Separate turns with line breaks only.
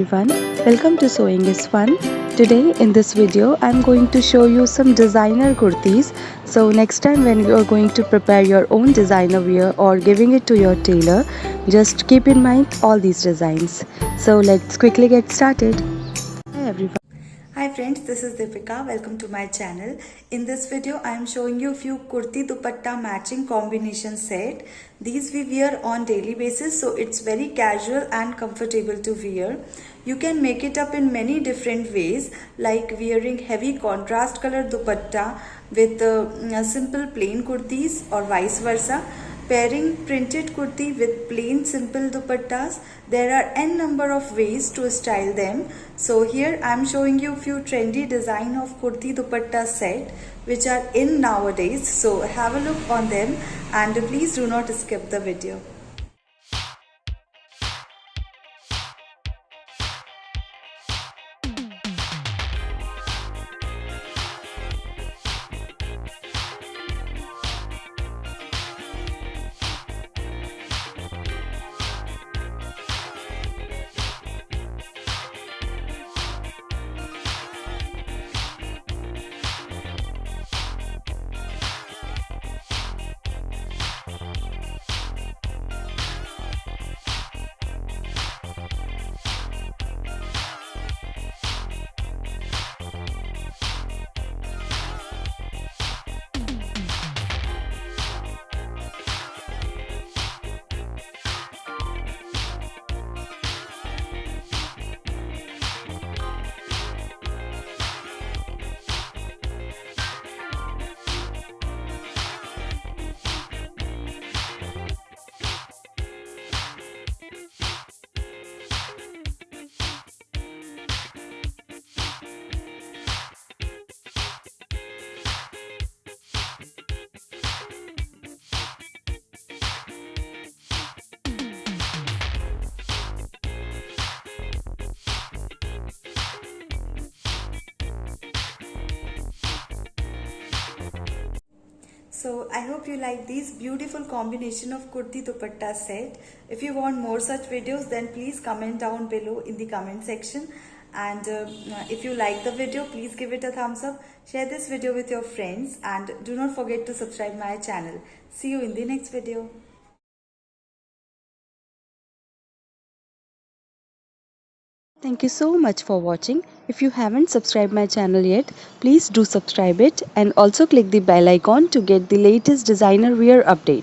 everyone, welcome to Sewing is Fun. Today in this video I am going to show you some designer kurtis. So next time when you are going to prepare your own designer wear or giving it to your tailor, just keep in mind all these designs. So let's quickly get started. Hi everyone.
Hi friends, this is Deepika. Welcome to my channel. In this video, I am showing you a few kurti dupatta matching combination set. These we wear on daily basis, so it's very casual and comfortable to wear. You can make it up in many different ways, like wearing heavy contrast color dupatta with simple plain kurtis or vice versa. Pairing printed kurti with plain simple dupattas. There are n number of ways to style them. So here I am showing you few trendy design of kurti dupatta set which are in nowadays. So have a look on them and please do not skip the video. So I hope you like these beautiful combination of kurti dupatta set. If you want more such videos, then please comment down below in the comment section. And if you like the video, please give it a thumbs up. Share this video with your friends and do not forget to subscribe my channel. See you in the next video.
Thank you so much for watching. If you haven't subscribed my channel yet, please do subscribe it and also click the bell icon to get the latest designer wear update.